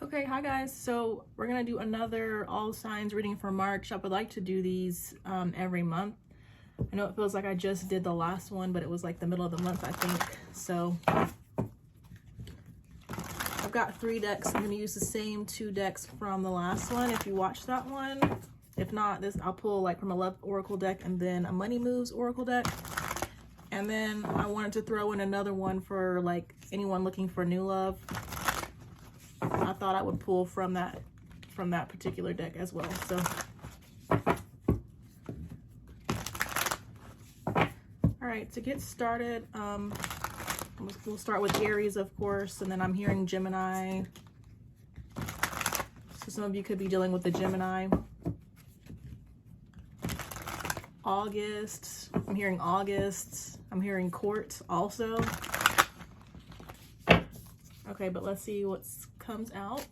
Okay, hi guys. So we're gonna do another all signs reading for March. I would like to do these every month. I know it feels like I just did the last one, but it was like the middle of the month, I think. So I've got 3 decks. I'm gonna use the same 2 decks from the last one if you watched that one. If not, this I'll pull like from a love oracle deck and then a money moves oracle deck. And then I wanted to throw in another one for like anyone looking for new love. I thought I would pull from that particular deck as well. So all right, to get started, we'll start with Aries, of course, and then I'm hearing Gemini. So some of you could be dealing with the Gemini. August, I'm hearing August. I'm hearing Court also. Okay, but let's see what comes out.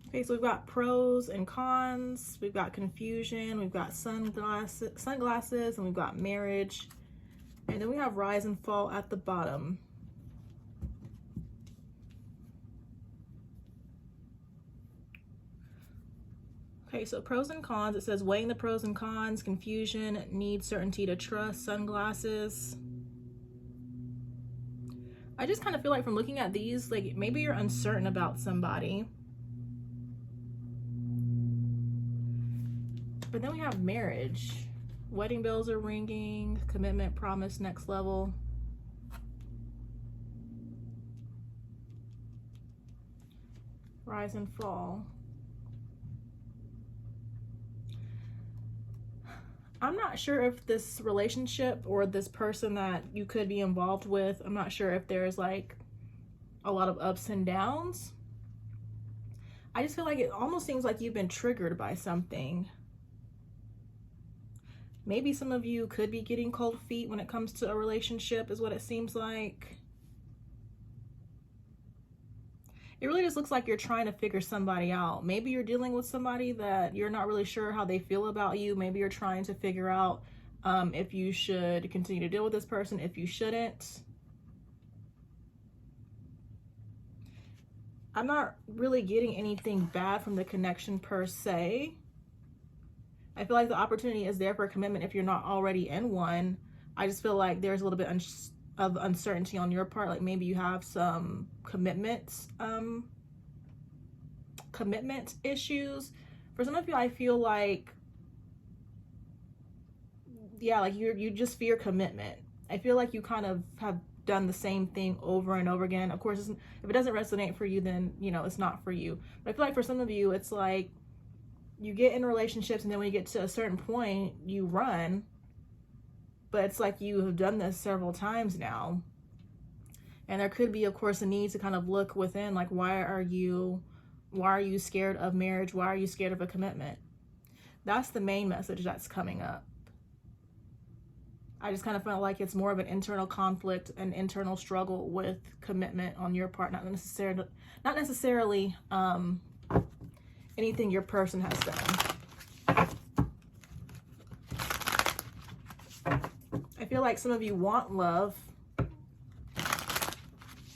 Okay, so we've got pros and cons. We've got confusion. We've got sunglasses, and we've got marriage. And then we have rise and fall at the bottom. Okay, so pros and cons. It says weighing the pros and cons, confusion, need certainty to trust, sunglasses. I just kind of feel like from looking at these, like maybe you're uncertain about somebody. But then we have marriage. Wedding bells are ringing, commitment, promise, next level. Rise and fall. I'm not sure if this relationship or this person that you could be involved with, I'm not sure if there's like a lot of ups and downs. I just feel like it almost seems like you've been triggered by something. Maybe some of you could be getting cold feet when it comes to a relationship, is what it seems like. It really just looks like you're trying to figure somebody out. Maybe you're dealing with somebody that you're not really sure how they feel about you. Maybe you're trying to figure out if you should continue to deal with this person, if you shouldn't. I'm not really getting anything bad from the connection per se. I feel like the opportunity is there for a commitment if you're not already in one. I just feel like there's a little bit of uncertainty on your part. Like maybe you have some commitment issues. For some of you, I feel like, yeah, like you just fear commitment. I feel like you kind of have done the same thing over and over again. Of course, if it doesn't resonate for you, then you know it's not for you. But I feel like for some of you, it's like you get in relationships and then when you get to a certain point, you run. But it's like you have done this several times now. And there could be, of course, a need to kind of look within, like, why are you scared of marriage? Why are you scared of a commitment? That's the main message that's coming up. I just kind of felt like it's more of an internal conflict, an internal struggle with commitment on your part, not necessarily anything your person has done. I feel like some of you want love.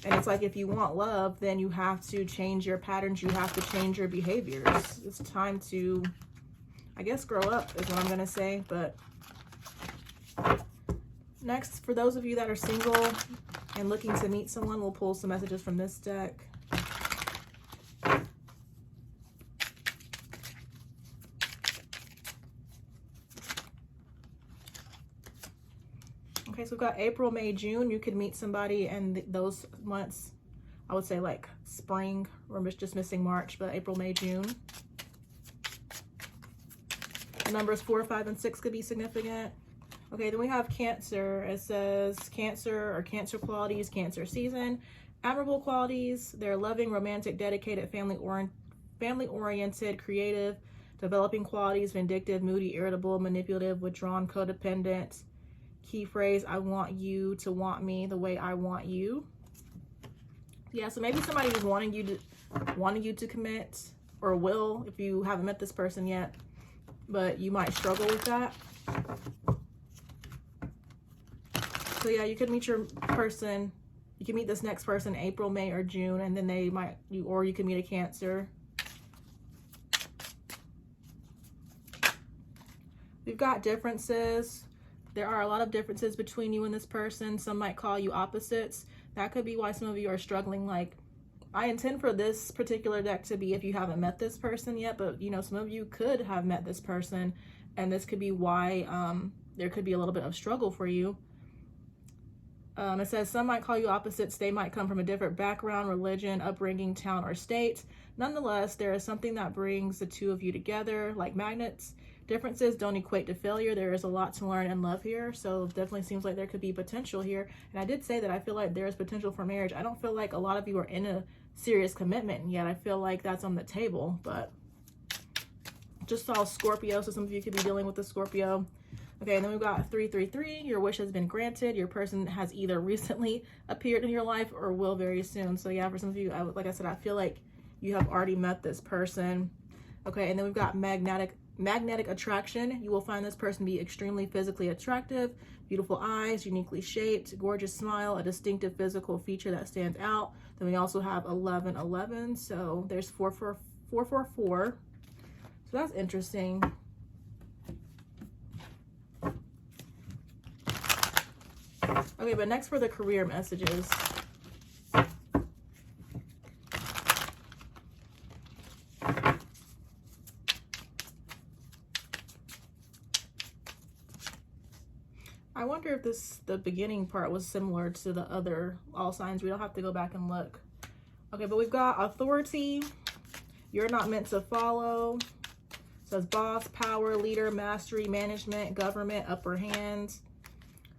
And it's like if you want love, then you have to change your patterns. You have to change your behaviors. It's time to, I guess, grow up is what I'm going to say. But next, for those of you that are single and looking to meet someone, we'll pull some messages from this deck. Okay, so we've got April, May, June. You could meet somebody in those months. I would say like spring. We're just missing March, but April, May, June. The numbers 4, 5, and 6 could be significant. Okay, then we have Cancer. It says Cancer or Cancer qualities, Cancer season. Admirable qualities. They're loving, romantic, dedicated, family-oriented, creative, developing qualities, vindictive, moody, irritable, manipulative, withdrawn, codependent. Key phrase, I want you to want me the way I want you. Yeah, so maybe somebody is wanting you to commit, or will, if you haven't met this person yet, but you might struggle with that. So yeah, you could meet your person. You can meet this next person April, May, or June, and then they might, or you can meet a Cancer. We've got differences. There are a lot of differences between you and this person. Some might call you opposites. That could be why some of you are struggling. Like, I intend for this particular deck to be if you haven't met this person yet, but you know, some of you could have met this person, and this could be why there could be a little bit of struggle for you. It says some might call you opposites. They might come from a different background, religion, upbringing, town, or state. Nonetheless, there is something that brings the two of you together like magnets. Differences don't equate to failure. There is a lot to learn and love here. So definitely seems like there could be potential here. And I did say that I feel like there is potential for marriage. I don't feel like a lot of you are in a serious commitment yet. I feel like that's on the table, but just saw Scorpio. So some of you could be dealing with the Scorpio. Okay, and then we've got 333. Your wish has been granted. Your person has either recently appeared in your life or will very soon. So yeah, for some of you, like I said, I feel like you have already met this person. Okay, and then we've got magnetic attraction. You will find this person be extremely physically attractive, beautiful eyes, uniquely shaped, gorgeous smile, a distinctive physical feature that stands out. Then we also have 1111. So there's 444. So that's interesting. Okay, but next for the career messages. I wonder if the beginning part was similar to the other all signs. We don't have to go back and look. Okay, but we've got authority. You're not meant to follow. It says boss, power, leader, mastery, management, government, upper hand.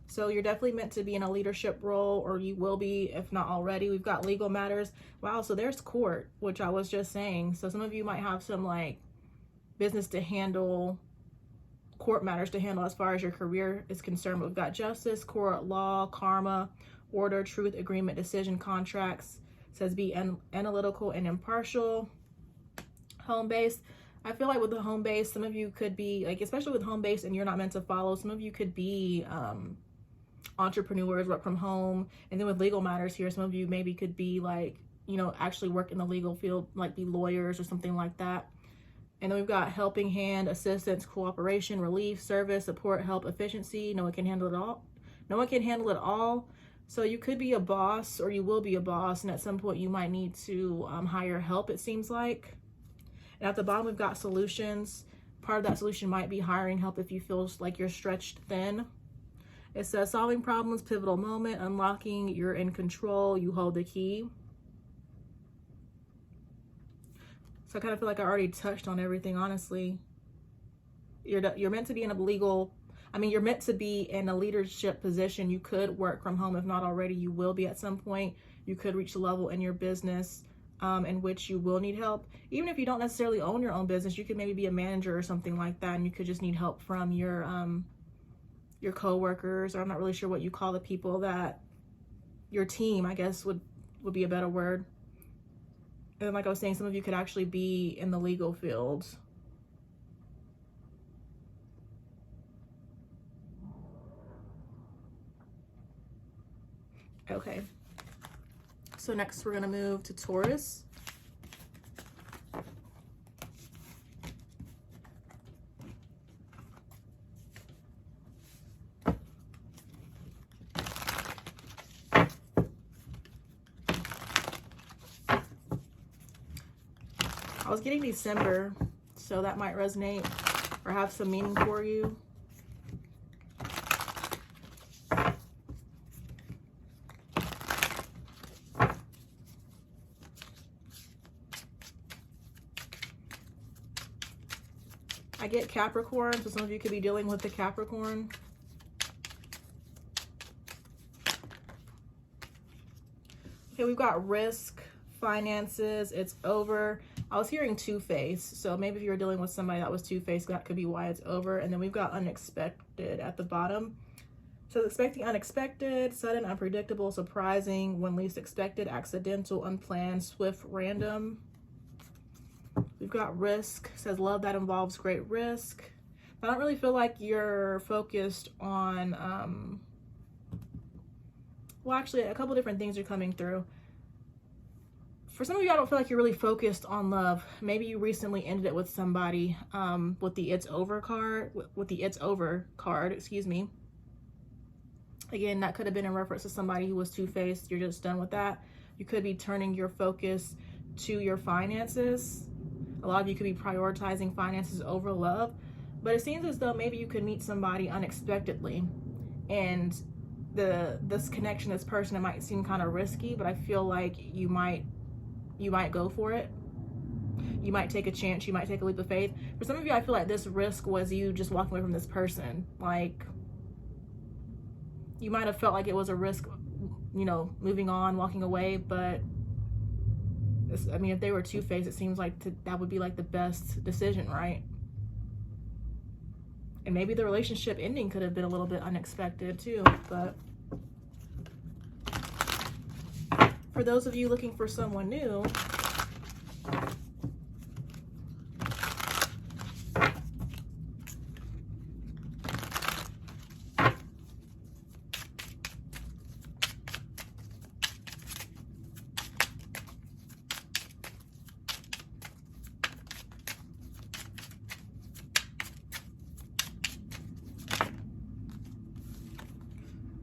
So you're definitely meant to be in a leadership role, or you will be if not already. We've got legal matters. Wow, so there's court, which I was just saying. So some of you might have some like business to handle, court matters to handle as far as your career is concerned. We've got justice, court, law, karma, order, truth, agreement, decision, contracts. It says be analytical and impartial. Home base. I feel like with the home base, some of you could be like, especially with home base and you're not meant to follow, some of you could be entrepreneurs, work from home. And then with legal matters here, some of you maybe could be like, you know, actually work in the legal field, like be lawyers or something like that. And then we've got helping hand, assistance, cooperation, relief, service, support, help, efficiency. No one can handle it all. No one can handle it all. So you could be a boss, or you will be a boss, and at some point you might need to hire help, it seems like. And at the bottom, we've got solutions. Part of that solution might be hiring help if you feel like you're stretched thin. It says solving problems, pivotal moment, unlocking, you're in control, you hold the key. So I kind of feel like I already touched on everything, honestly. You're meant to be in a legal, I mean, you're meant to be in a leadership position. You could work from home. If not already, you will be at some point. You could reach a level in your business in which you will need help. Even if you don't necessarily own your own business, you could maybe be a manager or something like that, and you could just need help from your co-workers, or I'm not really sure what you call the people that, your team, I guess would be a better word. And like I was saying, some of you could actually be in the legal field. Okay. So next we're going to move to Taurus. I was getting December, so that might resonate or have some meaning for you. I get Capricorn, so some of you could be dealing with the Capricorn. Okay, we've got risk, finances, it's over. I was hearing two-faced, so maybe if you were dealing with somebody that was two-faced, that could be why it's over. And then we've got unexpected at the bottom. So expecting unexpected, sudden, unpredictable, surprising, when least expected, accidental, unplanned, swift, random. We've got risk. It says love that involves great risk. I don't really feel like you're focused on Well, actually, a couple different things are coming through. For some of you, I don't feel like you're really focused on love. Maybe you recently ended it with somebody with the it's over card, with the it's over card, excuse me. Again, that could have been in reference to somebody who was two-faced. You're just done with that. You could be turning your focus to your finances. A lot of you could be prioritizing finances over love. But it seems as though maybe you could meet somebody unexpectedly. And this connection, this person, it might seem kind of risky, but I feel like you might go for it. You might take a chance. You might take a leap of faith. For some of you, I feel like this risk was you just walking away from this person. Like, you might have felt like it was a risk, you know, moving on, walking away, but I mean, if they were two-faced, it seems like that would be like the best decision, right? And maybe the relationship ending could have been a little bit unexpected too, but for those of you looking for someone new,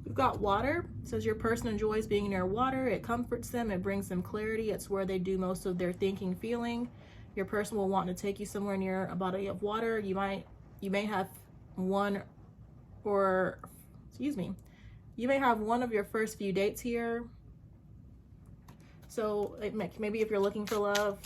we've got water. It says your person enjoys being near water. It comforts them. It brings them clarity. It's where they do most of their thinking, feeling. Your person will want to take you somewhere near a body of water. You may have one of your first few dates here. So maybe if you're looking for love,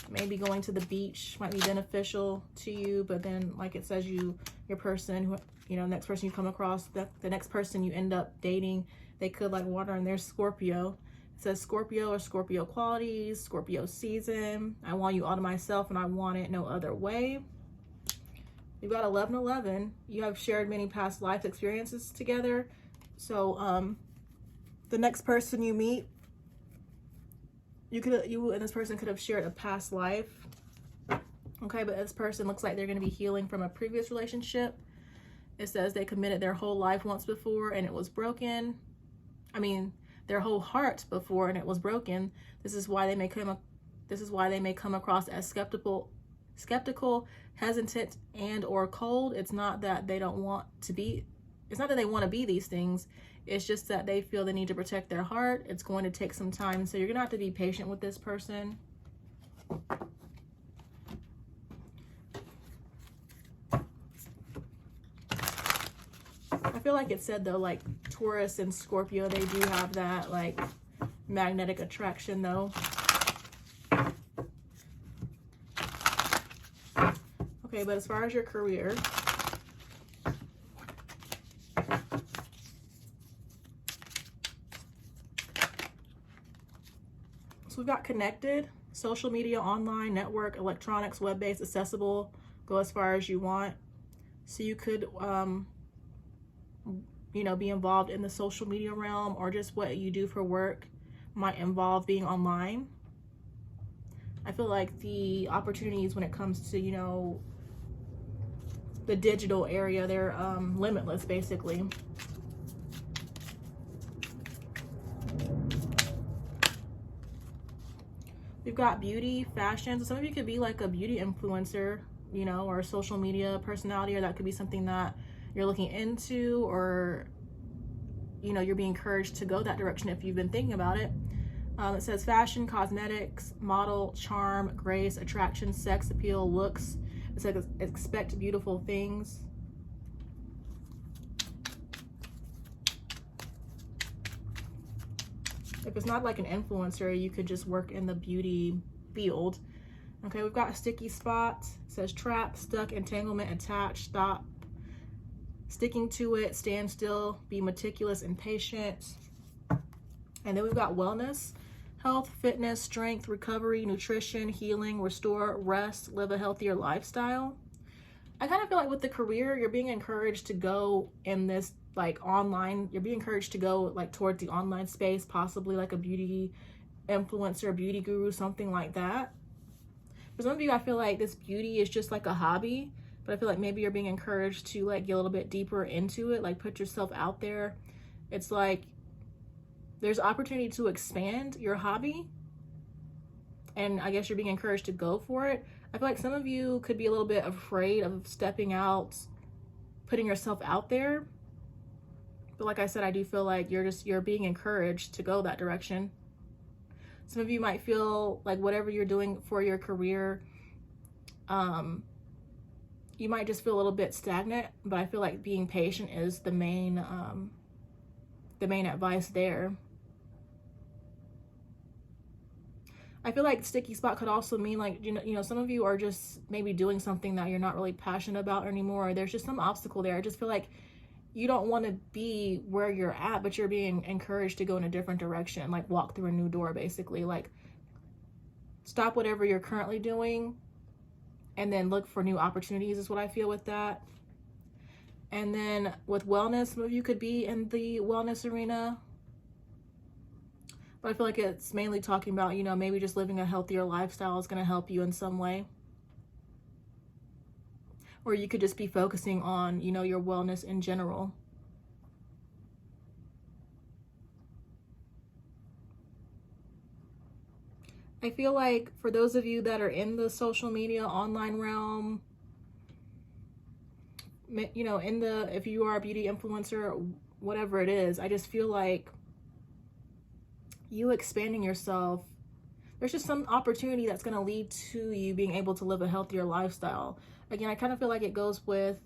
maybe going to the beach might be beneficial to you. But then, like it says, your person, you know, next person you come across, the next person you end up dating, they could like water, and there's Scorpio. It says Scorpio or Scorpio qualities, Scorpio season. I want you all to myself and I want it no other way. You've got 1111. You have shared many past life experiences together. So the next person you meet, you and this person could have shared a past life. Okay, but this person looks like they're going to be healing from a previous relationship. It says they committed their whole life once before and it was broken. I mean, their whole heart before and it was broken. This is why they may come across as skeptical, hesitant, and or cold. It's not that they don't want to be. It's not that they want to be these things. It's just that they feel they need to protect their heart. It's going to take some time. So you're going to have to be patient with this person. I feel like it said though, like Taurus and Scorpio, they do have that like magnetic attraction though. Okay, but as far as your career, so we've got connected, social media, online, network, electronics, web-based, accessible, go as far as you want. So you could, you know, be involved in the social media realm, or just what you do for work might involve being online. I feel like the opportunities when it comes to, you know, the digital area, they're limitless basically. We've got beauty, fashion. So some of you could be like a beauty influencer, you know, or a social media personality, or that could be something that you're looking into, or, you know, you're being encouraged to go that direction if you've been thinking about it. It says fashion, cosmetics, model, charm, grace, attraction, sex appeal, looks. It says expect beautiful things. If it's not like an influencer, you could just work in the beauty field. Okay, we've got a sticky spot. It says trap, stuck, entanglement, attached, stop, sticking to it, stand still, be meticulous and patient. And then we've got wellness, health, fitness, strength, recovery, nutrition, healing, restore, rest, live a healthier lifestyle. I kind of feel like with the career, you're being encouraged to go in this like online, you're being encouraged to go like towards the online space, possibly like a beauty influencer, beauty guru, something like that. For some of you, I feel like this beauty is just like a hobby, but I feel like maybe you're being encouraged to like get a little bit deeper into it, like put yourself out there. It's like There's opportunity to expand your hobby, and I guess you're being encouraged to go for it. I feel like some of you could be a little bit afraid of stepping out, putting yourself out there. But like I said, I do feel like you're being encouraged to go that direction. Some of you might feel like whatever you're doing for your career, you might just feel a little bit stagnant, but I feel like being patient is the main advice there. I feel like sticky spot could also mean like, you know, some of you are just maybe doing something that you're not really passionate about anymore. Or there's just some obstacle there. I just feel like you don't want to be where you're at, but you're being encouraged to go in a different direction, like walk through a new door, basically. Like stop whatever you're currently doing and then look for new opportunities is what I feel with that. And then with wellness, some of you could be in the wellness arena. But I feel like it's mainly talking about, you know, maybe just living a healthier lifestyle is going to help you in some way. Or you could just be focusing on, you know, your wellness in general. I feel like for those of you that are in the social media online realm, you know, if you are a beauty influencer, whatever it is, I just feel like you expanding yourself, there's just some opportunity that's going to lead to you being able to live a healthier lifestyle. Again, I kind of feel like it goes with,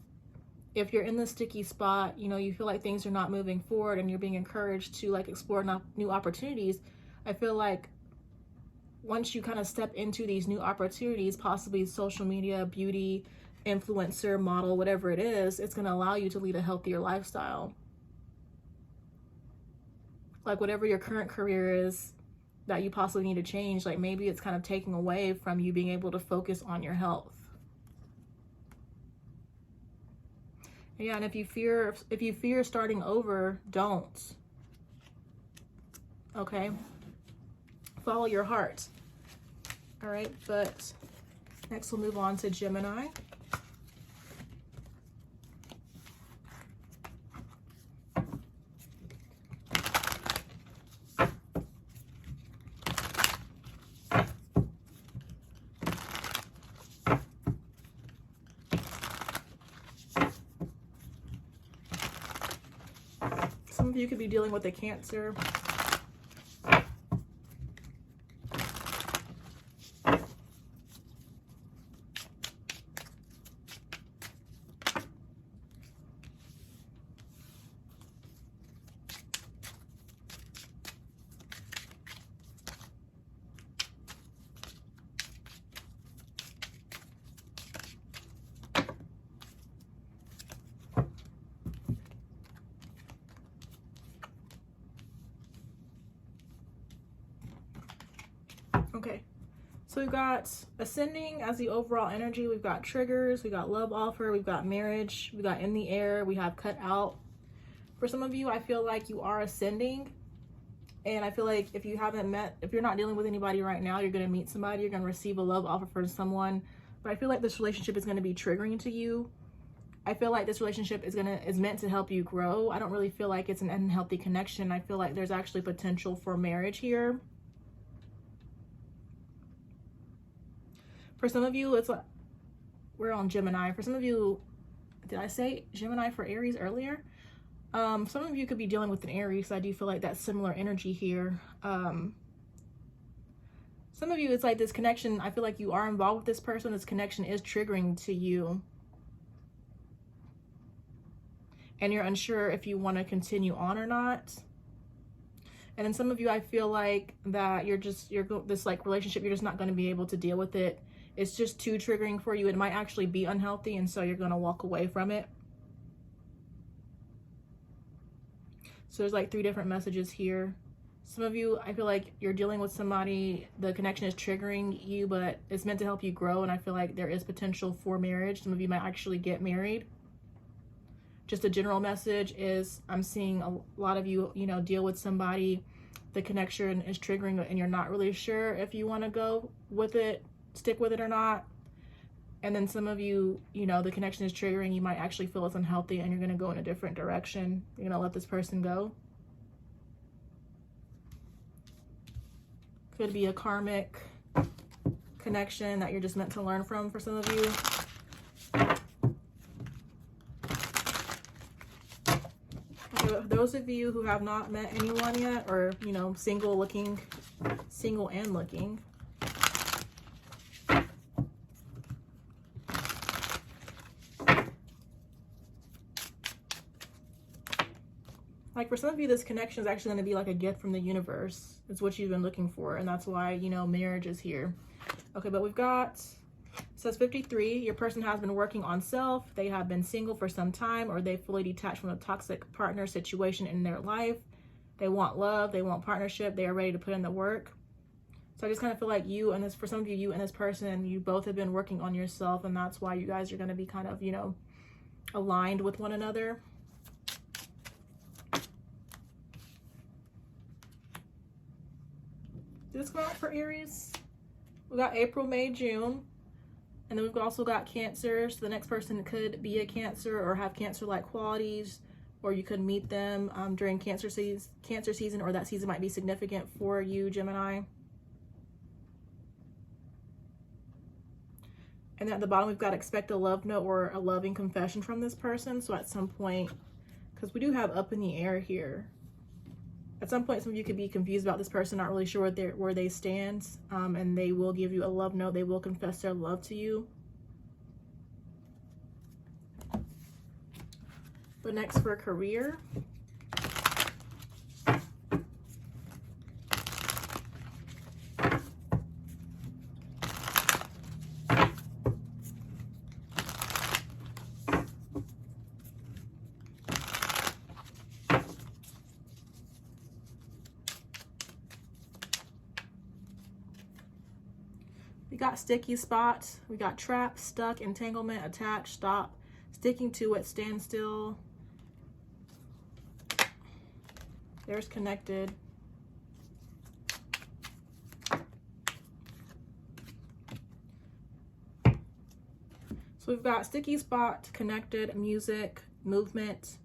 if you're in the sticky spot, you know, you feel like things are not moving forward and you're being encouraged to like explore new opportunities. I feel like once you kind of step into these new opportunities, possibly social media, beauty, influencer, model, whatever it is, it's going to allow you to lead a healthier lifestyle. Like whatever your current career is that you possibly need to change, like maybe it's kind of taking away from you being able to focus on your health. Yeah, and if you fear starting over, don't. Okay? Follow your heart. All right, but next we'll move on to Gemini. Some of you could be dealing with a Cancer. Okay, so we've got ascending as the overall energy. We've got triggers, we got love offer, we've got marriage, we got in the air, we have cut out. For some of you, I feel like you are ascending, and I feel like if you're not dealing with anybody right now, you're going to meet somebody, you're going to receive a love offer from someone, but I feel like this relationship is going to be triggering to you. I feel like this relationship is meant to help you grow. I don't really feel like it's an unhealthy connection. I feel like there's actually potential for marriage here. For some of you, it's like, we're on Gemini. For some of you, did I say Gemini for Aries earlier? Some of you could be dealing with an Aries. So I do feel like that's similar energy here. Some of you, it's like this connection. I feel like you are involved with this person. This connection is triggering to you. And you're unsure if you want to continue on or not. And then some of you, I feel like that this like relationship, you're just not going to be able to deal with it. It's just too triggering for you. It might actually be unhealthy, and so you're going to walk away from it. So there's like 3 different messages here. Some of you, I feel like you're dealing with somebody, the connection is triggering you, but it's meant to help you grow, and I feel like there is potential for marriage. Some of you might actually get married. Just a general message is I'm seeing a lot of you, you know, deal with somebody, the connection is triggering, and you're not really sure if you want to go with it, stick with it or not. And then some of you, you know, the connection is triggering, you might actually feel it's unhealthy and you're going to go in a different direction. You're going to let this person go. Could be a karmic connection that you're just meant to learn from for some of you. Okay, those of you who have not met anyone yet, or, you know, single and looking. Like for some of you, this connection is actually going to be like a gift from the universe. It's what you've been looking for. And that's why, you know, marriage is here. Okay, but we've got, it says 53. Your person has been working on self. They have been single for some time, or they fully detached from a toxic partner situation in their life. They want love. They want partnership. They are ready to put in the work. So I just kind of feel like you and this, for some of you, you and this person, you both have been working on yourself. And that's why you guys are going to be kind of, you know, aligned with one another. Did this come out for Aries? We got April, May, June. And then we've also got Cancer. So the next person could be a Cancer or have Cancer-like qualities, or you could meet them during Cancer season, or that season might be significant for you, Gemini. And then at the bottom, we've got expect a love note or a loving confession from this person. So at some point, because we do have up in the air here, at some point, some of you could be confused about this person, not really sure where they stand, and they will give you a love note. They will confess their love to you. But next for career. We got sticky spot, we got trap, stuck, entanglement, attached, stop, sticking to it, stand still. There's connected. So we've got sticky spot, connected, music, movement,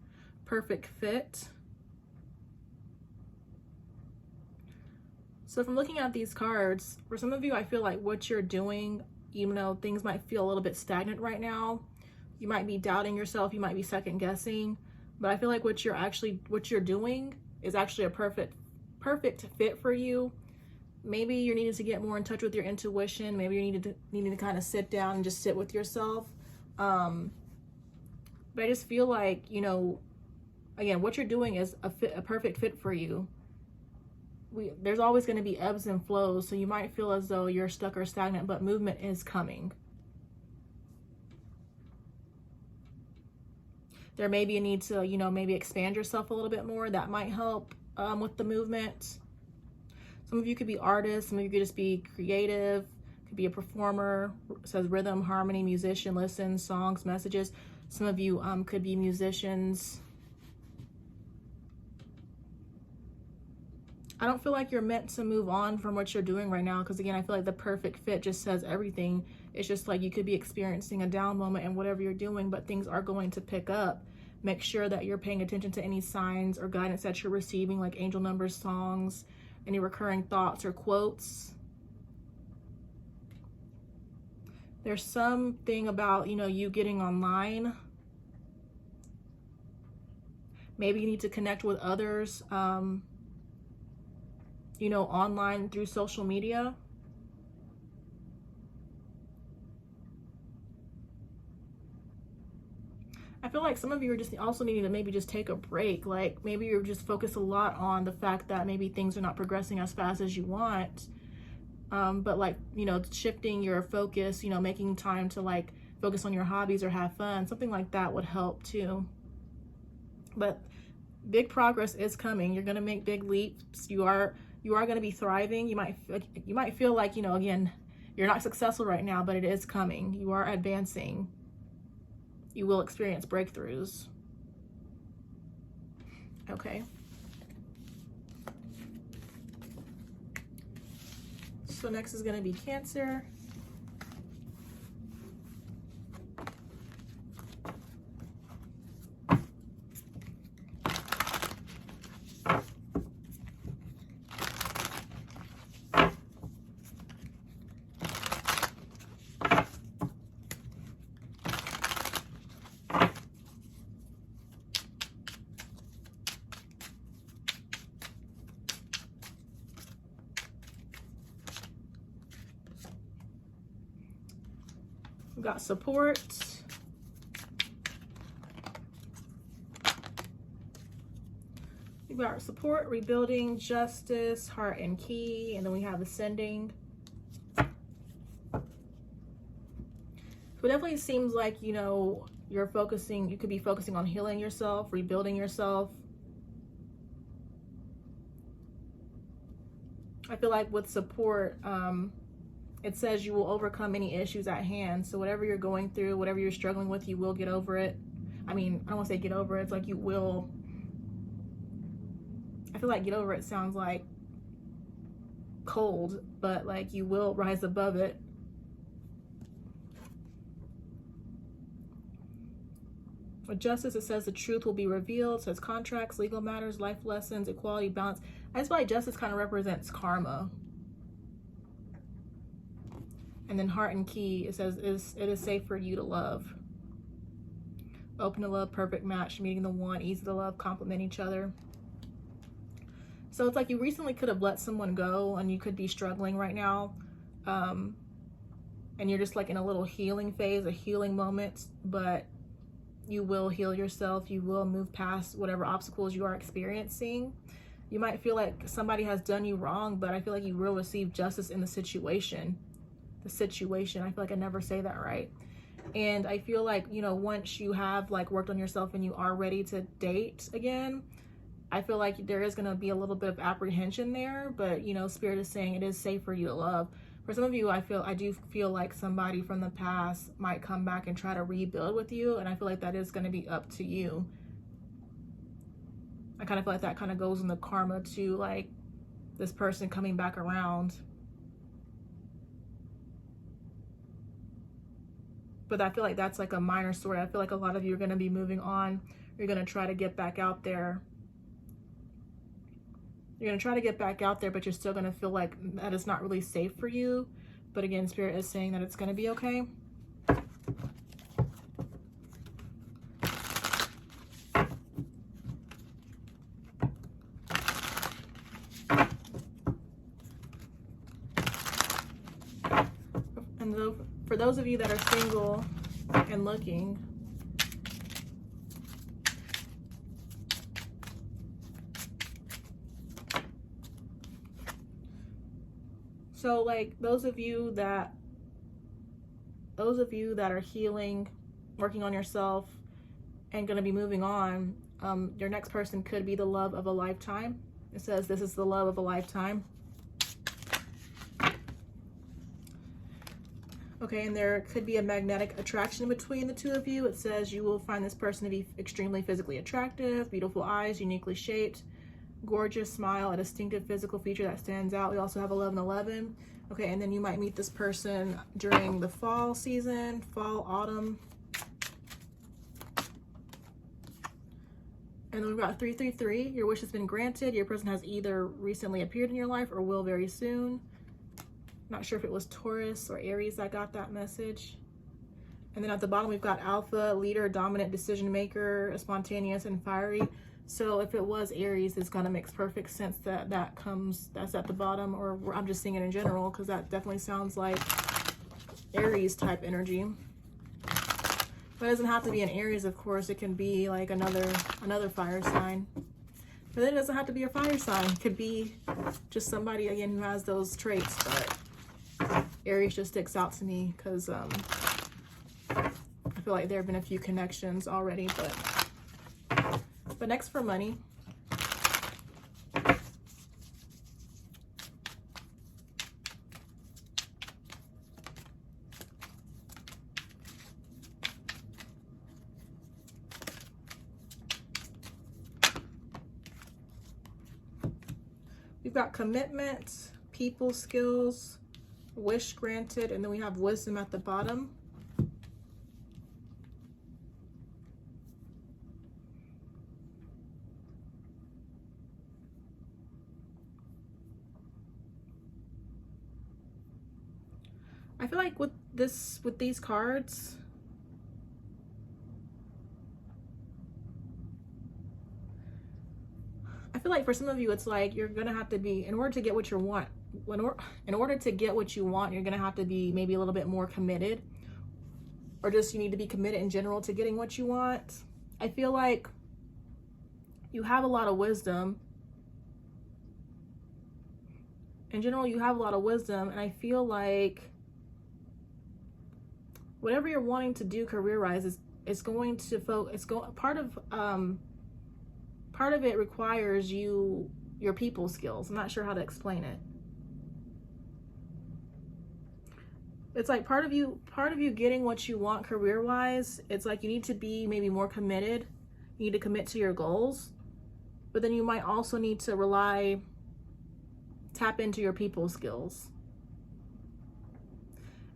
perfect fit. So from looking at these cards, for some of you, I feel like what you're doing, even though things might feel a little bit stagnant right now, you might be doubting yourself, you might be second guessing, but I feel like what you're doing is actually a perfect fit for you. Maybe you're needing to get more in touch with your intuition. Maybe you're needing to kind of sit down and just sit with yourself. But I just feel like, you know, again, what you're doing is a perfect fit for you. There's always going to be ebbs and flows, so you might feel as though you're stuck or stagnant, but movement is coming. There may be a need to, you know, maybe expand yourself a little bit more. That might help with the movement. Some of you could be artists. Some of you could just be creative. Could be a performer. It says rhythm, harmony, musician, listen, songs, messages. Some of you could be musicians. I don't feel like you're meant to move on from what you're doing right now, because again, I feel like the perfect fit just says everything. It's just like you could be experiencing a down moment in whatever you're doing, but things are going to pick up. Make sure that you're paying attention to any signs or guidance that you're receiving, like angel numbers, songs, any recurring thoughts or quotes. There's something about, you know, you getting online. Maybe you need to connect with others, you know, online through social media. I feel like some of you are just also needing to maybe just take a break. Like maybe you're just focused a lot on the fact that maybe things are not progressing as fast as you want. But like, you know, shifting your focus, you know, making time to like focus on your hobbies or have fun, something like that would help too. But big progress is coming. You're going to make big leaps. You are going to be thriving. You might feel like, you know, again, you're not successful right now, but it is coming. You are advancing. You will experience breakthroughs. Okay. So next is going to be Cancer. We've got support. We've got support, rebuilding, justice, heart and key, and then we have ascending. So it definitely seems like, you know, you could be focusing on healing yourself, rebuilding yourself. I feel like with support, it says you will overcome any issues at hand. So whatever you're going through, whatever you're struggling with, you will get over it. I mean, I don't want to say get over it. It's like you will. I feel like get over it sounds like cold, but like you will rise above it. With justice, it says the truth will be revealed. It says contracts, legal matters, life lessons, equality, balance. I just feel like justice kind of represents karma. And then heart and key, it says it is safe for you to love. Open to love, perfect match, meeting the one, easy to love, complement each other. So it's like you recently could have let someone go and you could be struggling right now. And you're just like in a little healing phase, a healing moment, but you will heal yourself. You will move past whatever obstacles you are experiencing. You might feel like somebody has done you wrong, but I feel like you will receive justice in the situation. I feel like I never say that right. And I feel like, you know, once you have like worked on yourself and you are ready to date again, I feel like there is going to be a little bit of apprehension there, but you know, Spirit is saying it is safe for you to love. For some of you, I do feel like somebody from the past might come back and try to rebuild with you, and I feel like that is going to be up to you. I kind of feel like that kind of goes in the karma to like this person coming back around. But I feel like that's like a minor story. I feel like a lot of you are going to be moving on. You're going to try to get back out there. You're going to try to get back out there, but you're still going to feel like that it's not really safe for you. But again, Spirit is saying that it's going to be okay. And for those of you that are single and looking, so like those of you that are healing, working on yourself, and going to be moving on, your next person could be the love of a lifetime. It says this is the love of a lifetime. Okay, and there could be a magnetic attraction between the two of you. It says you will find this person to be extremely physically attractive, beautiful eyes, uniquely shaped, gorgeous smile, a distinctive physical feature that stands out. We also have 1111. Okay, and then you might meet this person during the fall season, fall, autumn. And then we've got 333. Your wish has been granted. Your person has either recently appeared in your life or will very soon. Not sure if it was Taurus or Aries that got that message. And then at the bottom, we've got alpha, leader, dominant, decision maker, spontaneous, and fiery. So if it was Aries, it's gonna make perfect sense that that's at the bottom, or I'm just seeing it in general because that definitely sounds like Aries type energy. But it doesn't have to be an Aries, of course. It can be like another fire sign. But then it doesn't have to be a fire sign. It could be just somebody, again, who has those traits. But Aries just sticks out to me because I feel like there have been a few connections already. But next for money. We've got commitment, people skills, wish granted, and then we have wisdom at the bottom. I feel like with these cards, I feel like for some of you, it's like you're gonna have to be, in order to get what you want, in order to get what you want, you're gonna have to be maybe a little bit more committed, or just you need to be committed in general to getting what you want. I feel like you have a lot of wisdom. In general, you have a lot of wisdom, and I feel like whatever you're wanting to do career-wise is going to focus. Part of it requires your people skills. I'm not sure how to explain it. It's like part of you getting what you want career-wise. It's like you need to be maybe more committed. You need to commit to your goals, but then you might also need to tap into your people skills.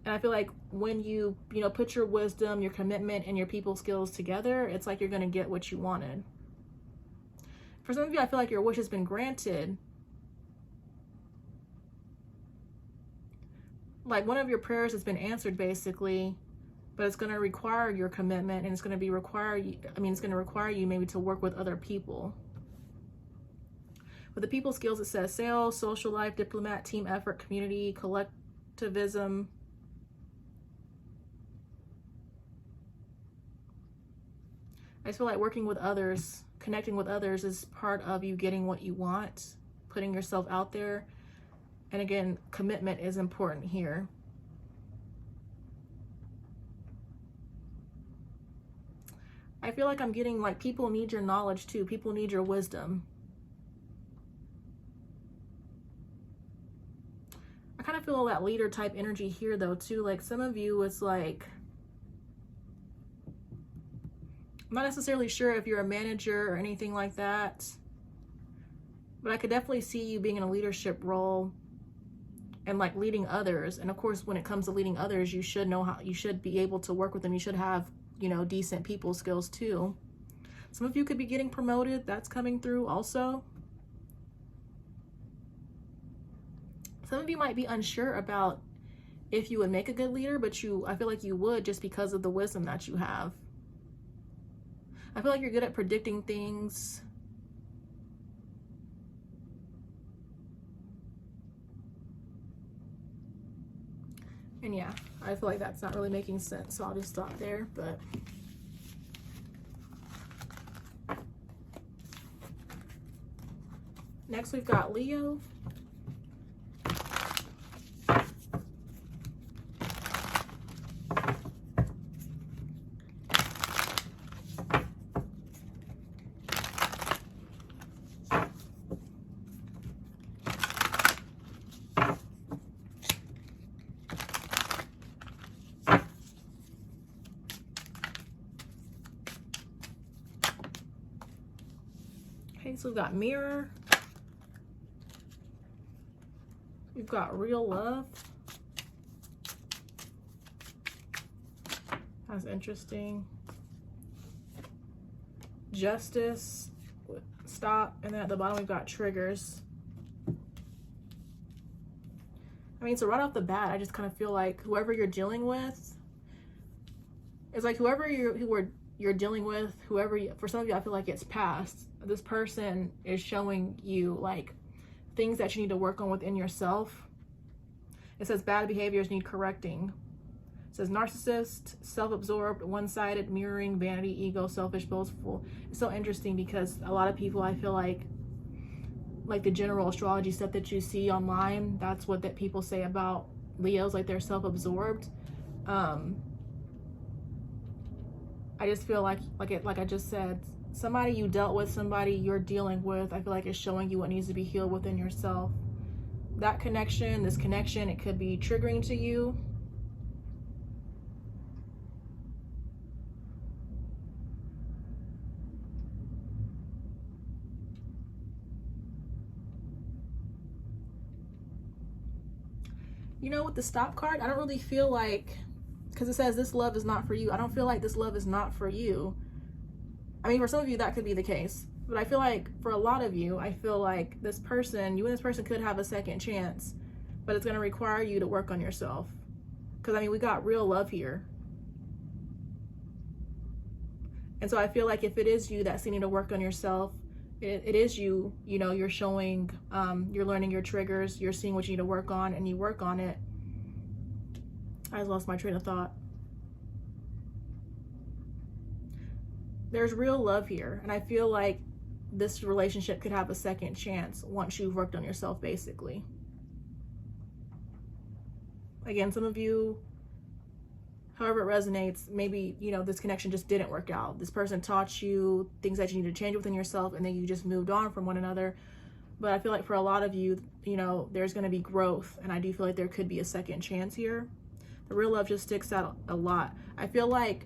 And I feel like when you put your wisdom, your commitment, and your people skills together, it's like you're going to get what you wanted. For some of you, I feel like your wish has been granted. Like one of your prayers has been answered basically, but it's going to require your commitment, and it's going to require you maybe to work with other people. With the people skills, it says sales, social life, diplomat, team effort, community, collectivism. I just feel like working with others, connecting with others is part of you getting what you want, putting yourself out there. And again, commitment is important here. I feel like I'm getting like people need your knowledge too. People need your wisdom. I kind of feel that leader type energy here though too. Like some of you, it's like, I'm not necessarily sure if you're a manager or anything like that, but I could definitely see you being in a leadership role and like leading others. And of course, when it comes to leading others, you should know how, you should be able to work with them. You should have, decent people skills too. Some of you could be getting promoted. That's coming through also. Some of you might be unsure about if you would make a good leader, but I feel like you would just because of the wisdom that you have. I feel like you're good at predicting things. And yeah, I feel like that's not really making sense, so I'll just stop there. But next we've got Leo. So we've got mirror. We've got real love. That's interesting. Justice, stop, and then at the bottom we've got triggers. I mean, so right off the bat, I just kind of feel like whoever you're dealing with, it's like whoever you're dealing with, for some of you, I feel like it's past. This person is showing you like things that you need to work on within yourself. It says bad behaviors need correcting. It says narcissist, self-absorbed, one-sided, mirroring, vanity, ego, selfish, boastful. It's so interesting because a lot of people, I feel like the general astrology stuff that you see online, that's what that people say about Leos, like they're self-absorbed. I just feel like I just said, somebody you dealt with, somebody you're dealing with, I feel like is showing you what needs to be healed within yourself. That connection, this connection, it could be triggering to you. With the stop card, I don't really feel like, because it says this love is not for you. I don't feel like this love is not for you. I mean, for some of you, that could be the case. But I feel like for a lot of you, I feel like this person, you and this person could have a second chance, but it's going to require you to work on yourself. Because, I mean, we got real love here. And so I feel like if it is you that's needing to work on yourself, it is you, you're showing, you're learning your triggers, you're seeing what you need to work on, and you work on it. I just lost my train of thought. there's real love here. And I feel like this relationship could have a second chance once you've worked on yourself, basically. Again, some of you, however it resonates, maybe, you know, this connection just didn't work out. This person taught you things that you need to change within yourself, and then you just moved on from one another. But I feel like for a lot of you, you know, there's going to be growth, and I do feel like there could be a second chance here. The real love just sticks out a lot. I feel like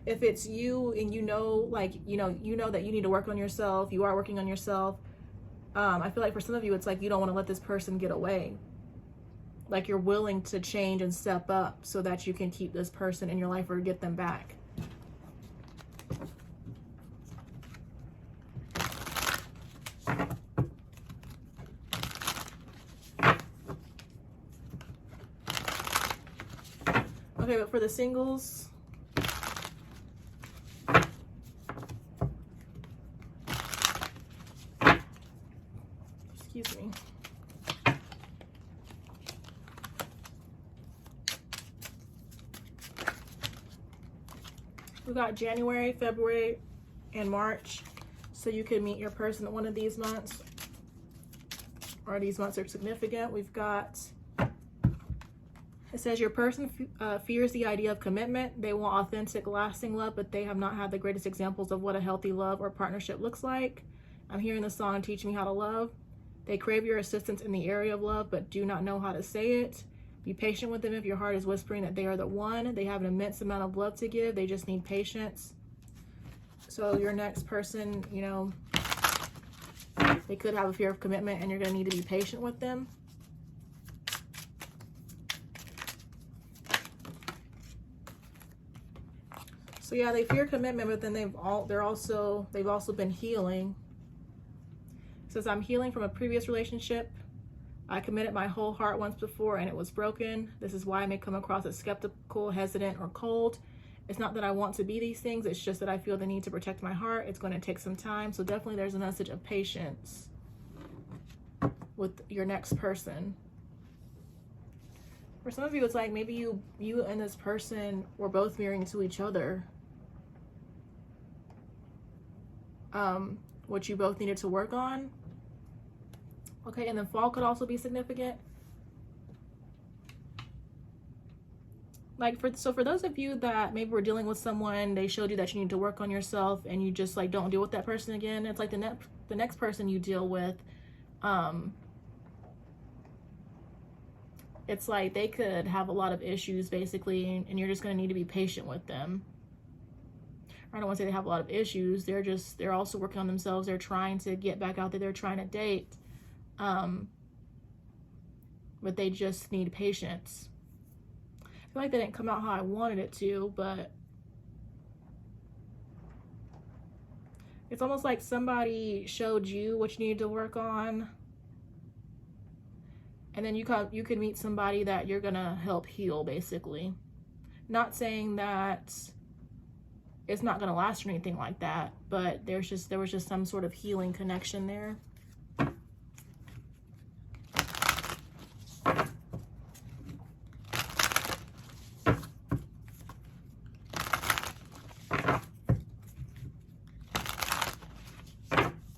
if it's you and you know, like, you know that you need to work on yourself, you are working on yourself. I feel like for some of you, it's like you don't want to let this person get away. Like you're willing to change and step up so that you can keep this person in your life or get them back. Okay, but for the singles, excuse me. We got January, February, and March. So you could meet your person in one of these months, or these months are significant. We've got, it says your person fears the idea of commitment. They want authentic, lasting love, but they have not had the greatest examples of what a healthy love or partnership looks like. I'm hearing the song Teach Me How to Love. They crave your assistance in the area of love, but do not know how to say it. Be patient with them if your heart is whispering that they are the one. They have an immense amount of love to give. They just need patience. So your next person, you know, they could have a fear of commitment, and you're going to need to be patient with them. So yeah, they fear commitment, but then they've also been healing. It says, I'm healing from a previous relationship. I committed my whole heart once before and it was broken. This is why I may come across as skeptical, hesitant, or cold. It's not that I want to be these things. It's just that I feel the need to protect my heart. It's going to take some time. So definitely there's a message of patience with your next person. For some of you, it's like maybe you and this person were both mirroring to each other. What you both needed to work on. Okay, and then fall could also be significant. Like for those of you that maybe were dealing with someone, they showed you that you need to work on yourself, and you just like don't deal with that person again. It's like the next person you deal with, it's like they could have a lot of issues basically, and you're just going to need to be patient with them. I don't want to say they have a lot of issues. They're also working on themselves. They're trying to get back out there. They're trying to date. But they just need patience. I feel like they didn't come out how I wanted it to, but it's almost like somebody showed you what you needed to work on, and then you could meet somebody that you're gonna help heal, basically. Not saying that it's not gonna last or anything like that, but there was just some sort of healing connection there.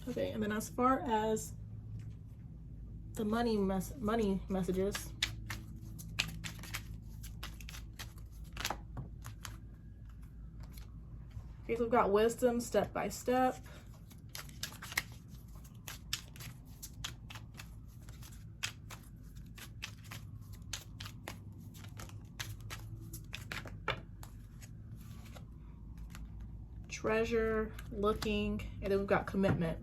Okay, and then as far as the money messages, okay, so we've got wisdom, step by step. Treasure, looking, and then we've got commitment.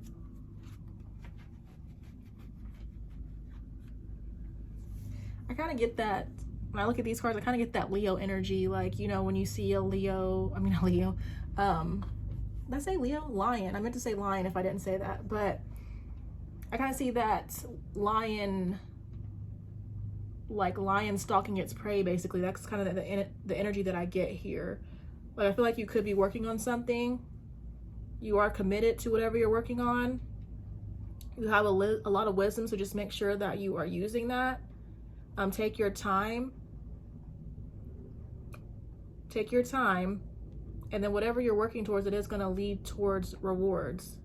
I kind of get that when I look at these cards. I kind of get that Leo energy, like, you know, when you see a Leo, did I say Leo? Lion. I meant to say lion if I didn't say that, but I kind of see that lion, like lion stalking its prey, basically. That's kind of the energy that I get here. But I feel like you could be working on something. You are committed to whatever you're working on. You have a lot of wisdom, so just make sure that you are using that. Take your time. Take your time And then whatever you're working towards, it is going to lead towards rewards.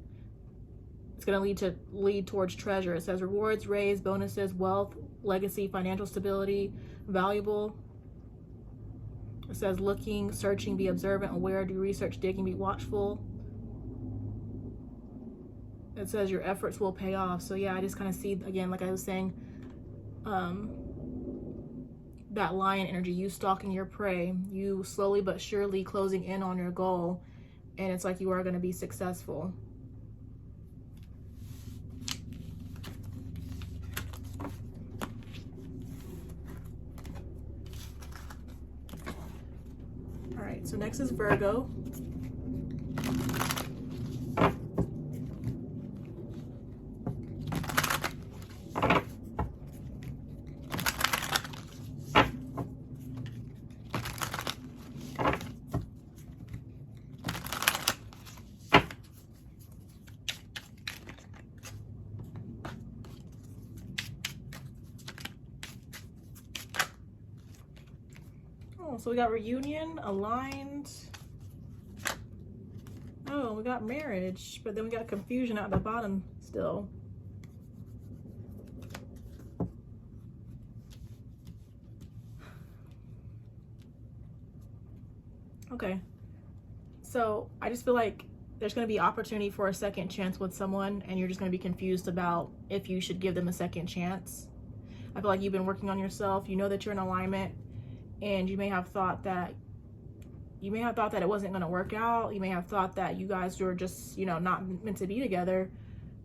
It's going to lead towards treasure. It says rewards, raise, bonuses, wealth, legacy, financial stability, valuable. It says looking, searching, be observant, aware, do research, digging, be watchful. It says your efforts will pay off. So yeah, I just kind of see, again, like I was saying, that lion energy, you stalking your prey, you slowly but surely closing in on your goal, and it's like you are going to be successful. All right, so next is Virgo. So we got reunion, aligned. Oh, we got marriage, but then we got confusion at the bottom still. Okay. So I just feel like there's going to be opportunity for a second chance with someone, and you're just going to be confused about if you should give them a second chance. I feel like you've been working on yourself. You know that you're in alignment. And you may have thought that it wasn't going to work out. You may have thought that you guys were just, you know, not meant to be together.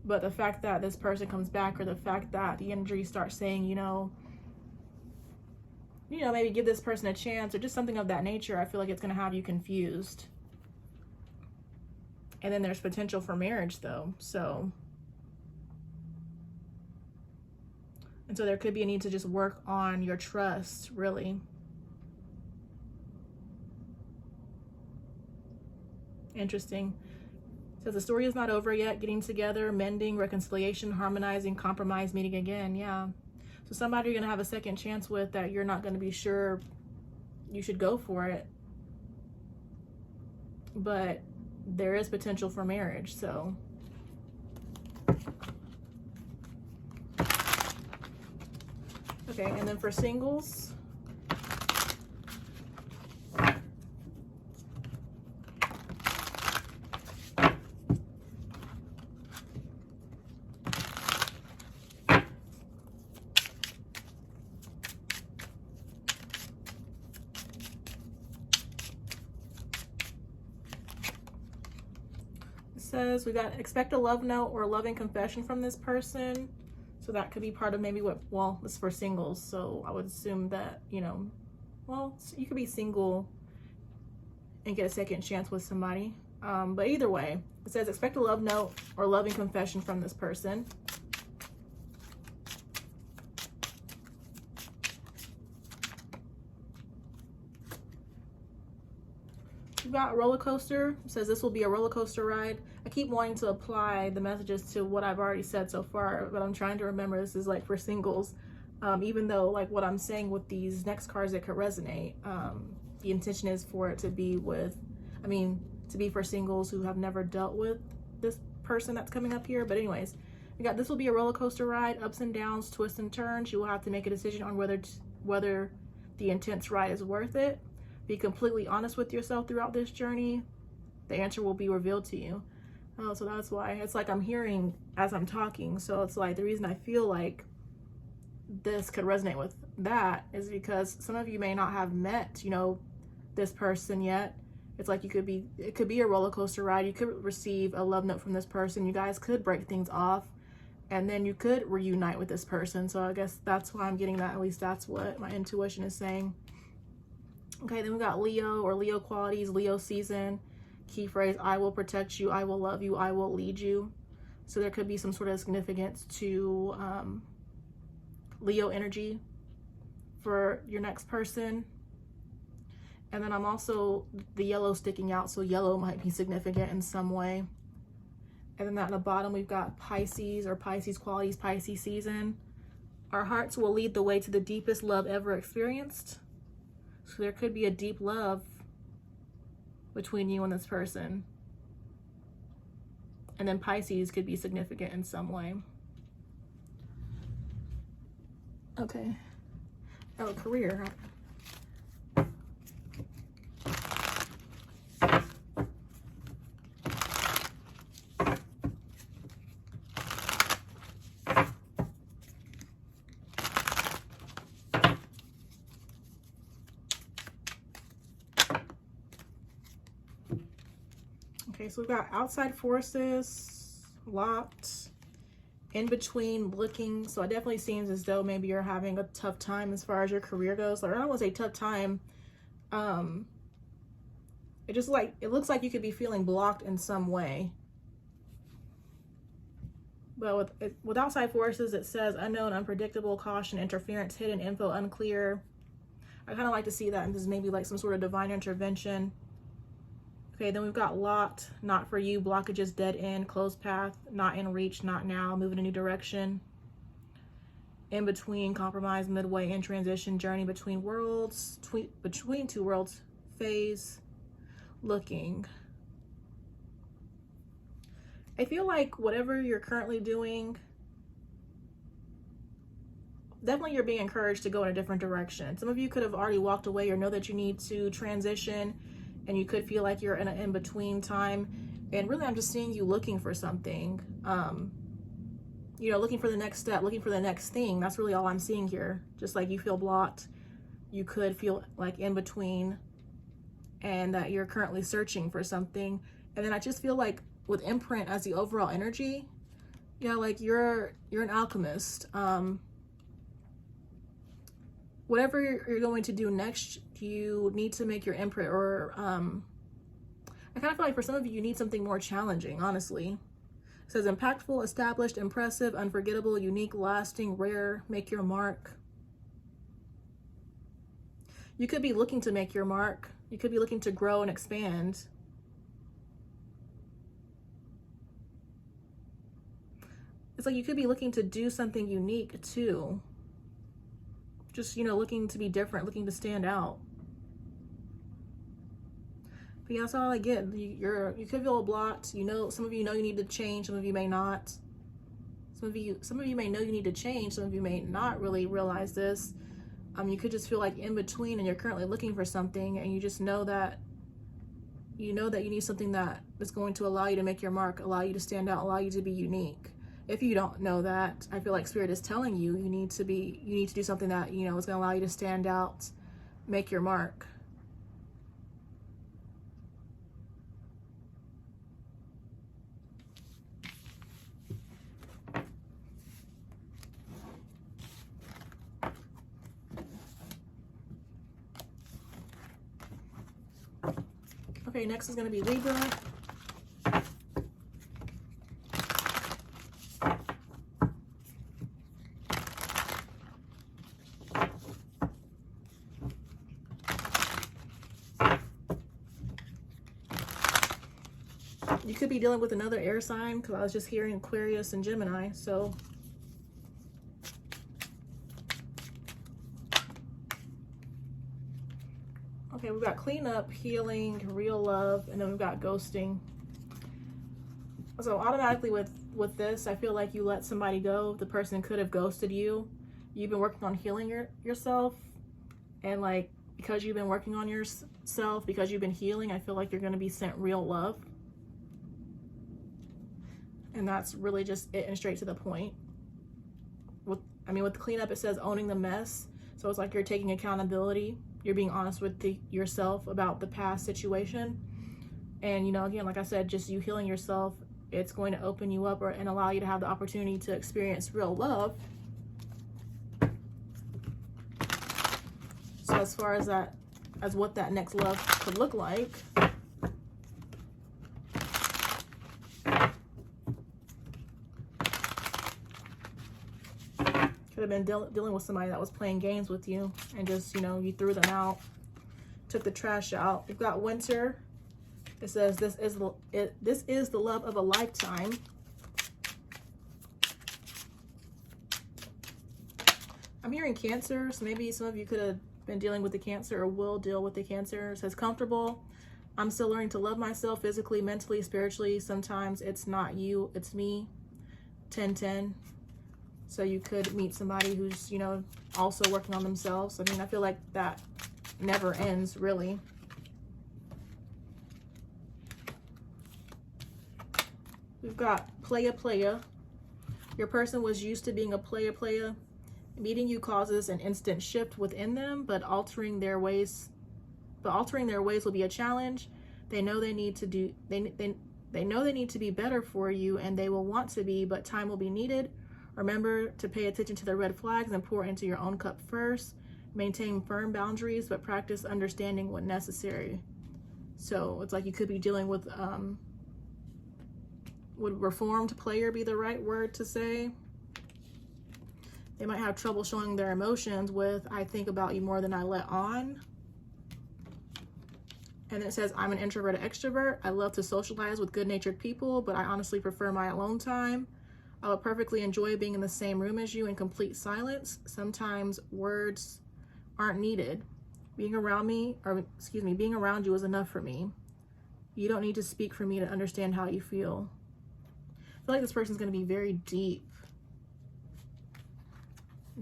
But the fact that this person comes back, or the fact that the energy starts saying, you know, maybe give this person a chance, or just something of that nature, I feel like it's going to have you confused. And then there's potential for marriage, though. And so there could be a need to just work on your trust, really. Interesting. It says the story is not over yet. Getting together, mending, reconciliation, harmonizing, compromise, meeting again. Yeah. So somebody you're going to have a second chance with that you're not going to be sure you should go for it. But there is potential for marriage, so. Okay, and then for singles. Says we got expect a love note or a loving confession from this person. So that could be part of maybe what, well, this is for singles, so I would assume that, you know, well, you could be single and get a second chance with somebody, but either way, it says expect a love note or loving confession from this person. We've got roller coaster. It says this will be a roller coaster ride. I keep wanting to apply the messages to what I've already said so far, but I'm trying to remember this is like for singles. Even though like what I'm saying with these next cards that could resonate, the intention is for it to be with, to be for singles who have never dealt with this person that's coming up here. But anyways, we got this will be a roller coaster ride, ups and downs, twists and turns. You will have to make a decision on whether the intense ride is worth it. Be completely honest with yourself throughout this journey. The answer will be revealed to you. Oh, so that's why it's like I'm hearing as I'm talking. So it's like the reason I feel like this could resonate with that is because some of you may not have met, you know, this person yet. It's like it could be a roller coaster ride. You could receive a love note from this person. You guys could break things off, and then you could reunite with this person. So I guess that's why I'm getting that. At least that's what my intuition is saying. Okay, then we got Leo or Leo qualities, Leo season. Key phrase, I will protect you, I will love you, I will lead you. So there could be some sort of significance to Leo energy for your next person. And then I'm also, the yellow sticking out, so yellow might be significant in some way. And then at the bottom, we've got Pisces or Pisces qualities, Pisces season. Our hearts will lead the way to the deepest love ever experienced. So there could be a deep love between you and this person. And then Pisces could be significant in some way. Okay. Oh, career. Okay, so we've got outside forces, locked, in between, looking. So it definitely seems as though maybe you're having a tough time as far as your career goes. Like, I don't want to say tough time. It just like, it looks like you could be feeling blocked in some way. But with outside forces, it says unknown, unpredictable, caution, interference, hidden info, unclear. I kind of like to see that as maybe like some sort of divine intervention. Okay, then we've got locked, not for you, blockages, dead end, closed path, not in reach, not now, moving a new direction. In between, compromise, midway, in transition, journey between worlds, between two worlds, phase, looking. I feel like whatever you're currently doing, definitely you're being encouraged to go in a different direction. Some of you could have already walked away or know that you need to transition, and you could feel like you're in an in-between time. And really, I'm just seeing you looking for something, you know, looking for the next step, looking for the next thing. That's really all I'm seeing here. Just like you feel blocked, you could feel like in between, and that you're currently searching for something. And then I just feel like with imprint as the overall energy, yeah, like you're an alchemist. Whatever you're going to do next, you need to make your imprint, or I kind of feel like for some of you, you need something more challenging, honestly. It says impactful, established, impressive, unforgettable, unique, lasting, rare, make your mark. You could be looking to make your mark. You could be looking to grow and expand. It's like you could be looking to do something unique too. Just, you know, looking to be different, looking to stand out. But yeah, that's all I get. You could feel blocked. You know, some of you know you need to change, some of you may not. Some of you may know you need to change, some of you may not really realize this. You could just feel like in between, and you're currently looking for something, and you just know that you need something that is going to allow you to make your mark, allow you to stand out, allow you to be unique. If you don't know that, I feel like Spirit is telling you you need to do something that, you know, is going to allow you to stand out, make your mark. Okay, next is going to be Libra. You could be dealing with another air sign, because I was just hearing Aquarius and Gemini, so. Okay, we've got cleanup, healing, real love, and then we've got ghosting. So automatically with this, I feel like you let somebody go. The person could have ghosted you. You've been working on healing yourself, and like, because you've been working on yourself, because you've been healing, I feel like you're going to be sent real love. And that's really just it, and straight to the point. With the cleanup, it says owning the mess. So it's like you're taking accountability. You're being honest with yourself about the past situation. And, you know, again, like I said, just you healing yourself, it's going to open you up and allow you to have the opportunity to experience real love. So as far as what that next love could look like, could have been dealing with somebody that was playing games with you, and just, you know, you threw them out, took the trash out. We've got winter. It says this is the love of a lifetime. I'm hearing Cancer, so maybe some of you could have been dealing with the Cancer or will deal with the Cancer. It says comfortable, I'm still learning to love myself physically, mentally, spiritually. Sometimes it's not you, it's me. 10-10. So you could meet somebody who's, you know, also working on themselves. I mean, I feel like that never ends, really. We've got playa. Your person was used to being a playa. Meeting you causes an instant shift within them, but altering their ways will be a challenge. They know they need to do they know they need to be better for you, and they will want to be, but time will be needed. Remember to pay attention to the red flags and pour into your own cup first. Maintain firm boundaries, but practice understanding when necessary. So it's like you could be dealing with would reformed player be the right word to say? They might have trouble showing their emotions with, I think about you more than I let on. And then it says, I'm an introverted extrovert. I love to socialize with good-natured people, but I honestly prefer my alone time. I would perfectly enjoy being in the same room as you in complete silence. Sometimes words aren't needed. Being around you is enough for me. You don't need to speak for me to understand how you feel. I feel like this person's going to be very deep.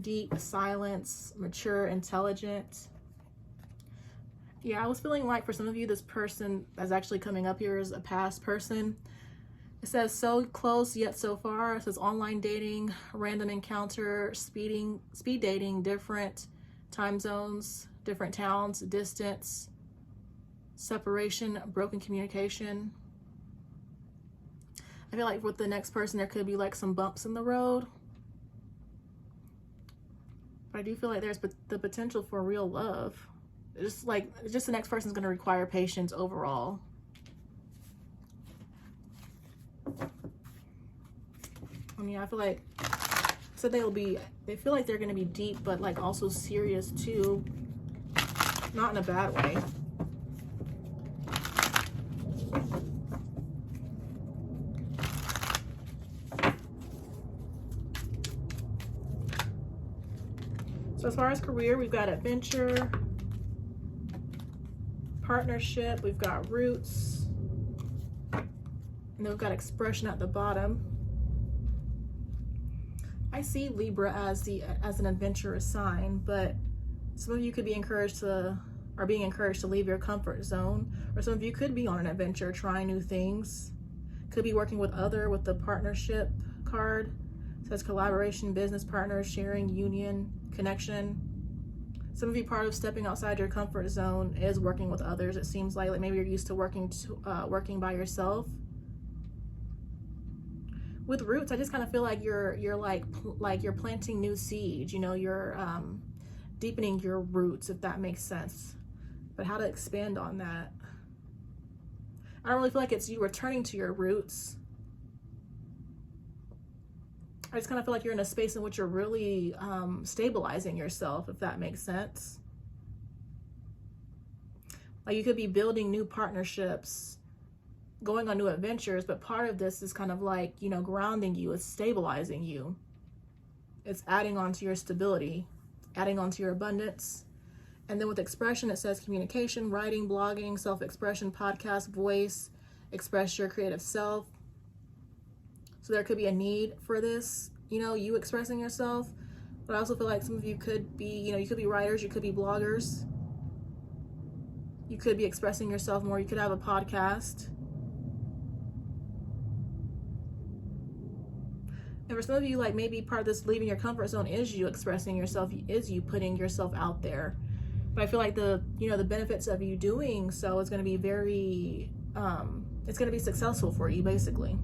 Deep, silence, mature, intelligent. Yeah, I was feeling like for some of you, this person that's actually coming up here is a past person. It says so close yet so far. It says online dating, random encounter, speed dating, different time zones, different towns, distance, separation, broken communication. I feel like with the next person, there could be like some bumps in the road. But I do feel like there's the potential for real love. Just the next person's going to require patience overall. I mean, I feel like, so they feel like they're going to be deep, but like also serious too. Not in a bad way. So as far as career, we've got adventure, partnership, we've got roots, and then we've got expression at the bottom. I see Libra as an adventurous sign, but some of you could be being encouraged to leave your comfort zone, or some of you could be on an adventure, trying new things. Could be working with the partnership card. It says collaboration, business partners, sharing, union, connection. Some of you, part of stepping outside your comfort zone is working with others. It seems like maybe you're used to working by yourself. With roots, I just kind of feel like you're planting new seeds. You know, you're deepening your roots, if that makes sense. But how to expand on that? I don't really feel like it's you returning to your roots. I just kind of feel like you're in a space in which you're really stabilizing yourself, if that makes sense. Like you could be building new partnerships, going on new adventures, but part of this is kind of like, you know, grounding you, it's stabilizing you. It's adding on to your stability, adding on to your abundance. And then with expression, it says communication, writing, blogging, self-expression, podcast, voice, express your creative self. So there could be a need for this, you know, you expressing yourself. But I also feel like some of you could be, you know, you could be writers, you could be bloggers. You could be expressing yourself more. You could have a podcast. And for some of you, like maybe part of this leaving your comfort zone is you expressing yourself, is you putting yourself out there. But I feel like the benefits of you doing so is going to be very, it's going to be successful for you, basically.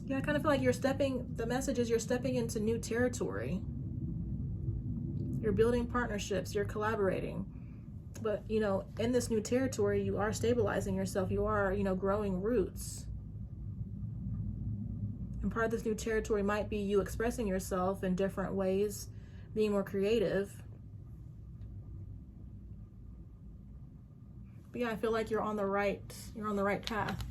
Yeah, I kind of feel like the message is you're stepping into new territory. You're building partnerships, you're collaborating. But, you know, in this new territory, you are stabilizing yourself. You are, you know, growing roots. And part of this new territory might be you expressing yourself in different ways, being more creative. But yeah, I feel like you're on the right path.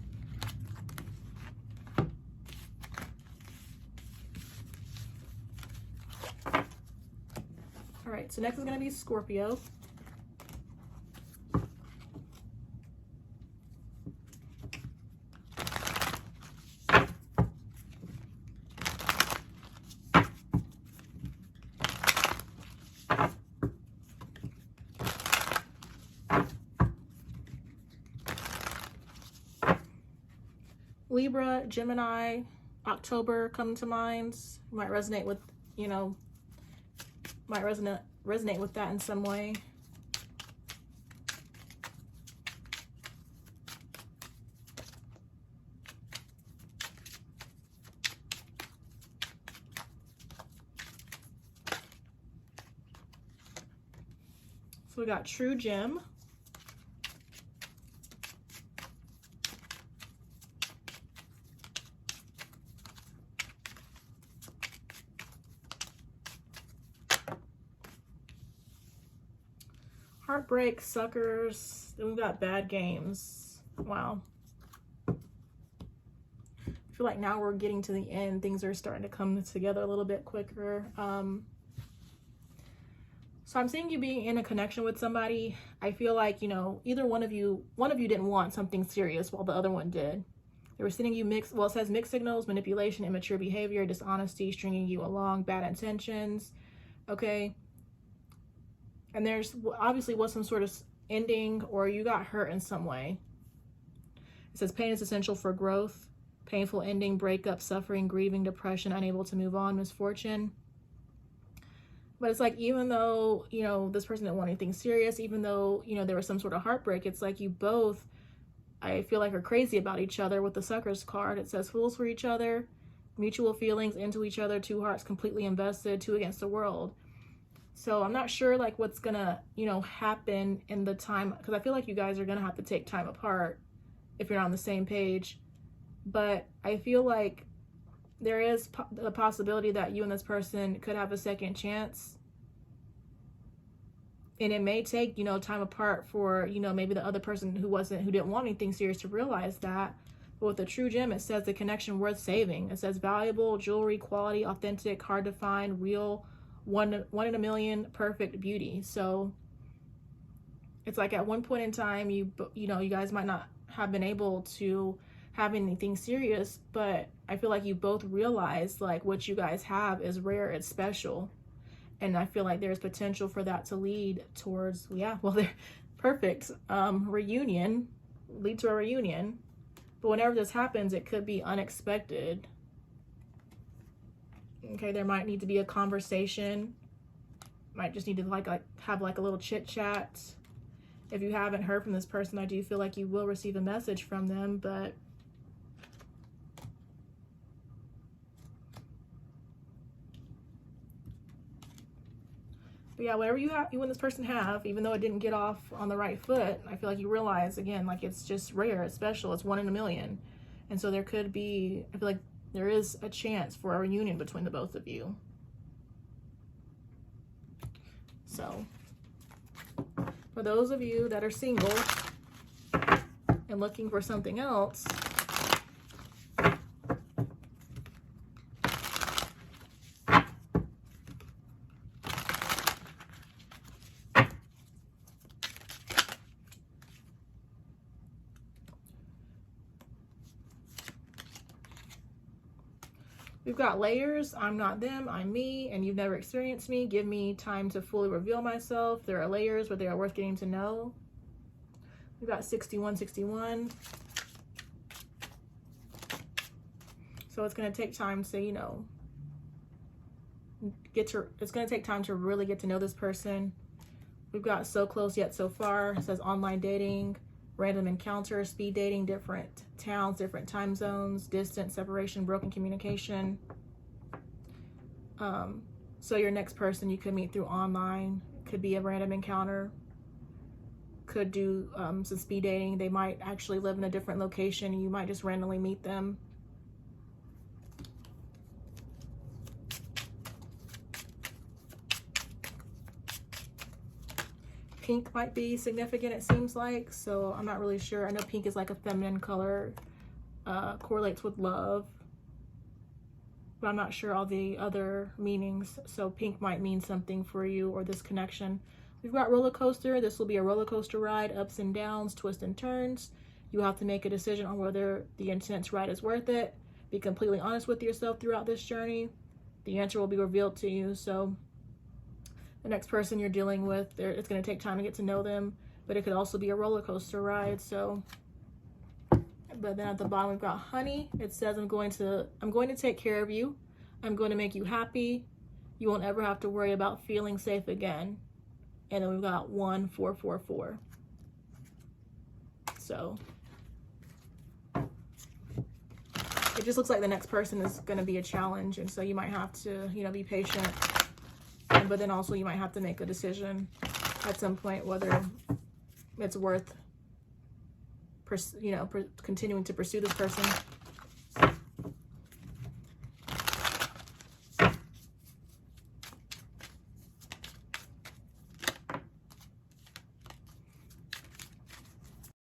So next is going to be Scorpio. Libra, Gemini, October come to mind. You might resonate with, you know, might resonate with that in some way. So we got True Gem. Heartbreak, Suckers. Then we've got Bad Games. Wow. I feel like now we're getting to the end. Things are starting to come together a little bit quicker. So I'm seeing you being in a connection with somebody. I feel like, you know, either one of you didn't want something serious while the other one did. They were sending you mixed, well, it says mixed signals, manipulation, immature behavior, dishonesty, stringing you along, bad intentions. Okay. And there's obviously was some sort of ending, or you got hurt in some way. It says pain is essential for growth, painful ending, breakup, suffering, grieving, depression, unable to move on, misfortune. But it's like, even though, you know, this person didn't want anything serious, even though, you know, there was some sort of heartbreak, it's like you both, I feel like, are crazy about each other. With the Suckers card, it says fools for each other, mutual feelings, into each other, two hearts completely invested, two against the world. So I'm not sure like what's gonna, you know, happen in the time, because I feel like you guys are gonna have to take time apart if you're on the same page. But I feel like there is the possibility that you and this person could have a second chance. And it may take, you know, time apart for, you know, maybe the other person who didn't want anything serious to realize that. But with the True Gem, it says the connection worth saving. It says valuable, jewelry, quality, authentic, hard to find, real, one in a million, perfect beauty. So it's like at one point in time, you know, you guys might not have been able to have anything serious, but I feel like you both realize like what you guys have is rare, it's special. And I feel like there's potential for that to lead towards, yeah, well, they're perfect, reunion, lead to a reunion. But whenever this happens, it could be unexpected. Okay, there might need to be a conversation. Might just need to like have like a little chit chat. If you haven't heard from this person, I do feel like you will receive a message from them, but yeah, whatever you and this person have, even though it didn't get off on the right foot, I feel like you realize again, like it's just rare, it's special, it's one in a million. And so there could be, I feel like there is a chance for a reunion between the both of you. So for those of you that are single and looking for something else, we've got layers. I'm not them, I'm me, and you've never experienced me. Give me time to fully reveal myself. There are layers, but they are worth getting to know. We've got 6161. So it's going to take time to, you know, it's going to take time to really get to know this person. We've got so close yet so far. It says online dating, random encounters, speed dating, different towns, different time zones, distance, separation, broken communication. So your next person you could meet through online, could be a random encounter, could do some speed dating. They might actually live in a different location and you might just randomly meet them. Pink might be significant, it seems like, so I'm not really sure. I know pink is like a feminine color, correlates with love, but I'm not sure all the other meanings. So pink might mean something for you or this connection. We've got roller coaster. This will be a roller coaster ride, ups and downs, twists and turns. You have to make a decision on whether the intense ride is worth it. Be completely honest with yourself throughout this journey. The answer will be revealed to you. So the next person you're dealing with, it's going to take time to get to know them, but it could also be a roller coaster ride. So, but then at the bottom we've got honey. It says, I'm going to take care of you. I'm going to make you happy. You won't ever have to worry about feeling safe again. And then we've got 1444. So it just looks like the next person is going to be a challenge, and so you might have to, you know, be patient. But then also you might have to make a decision at some point whether it's worth, you know, continuing to pursue this person.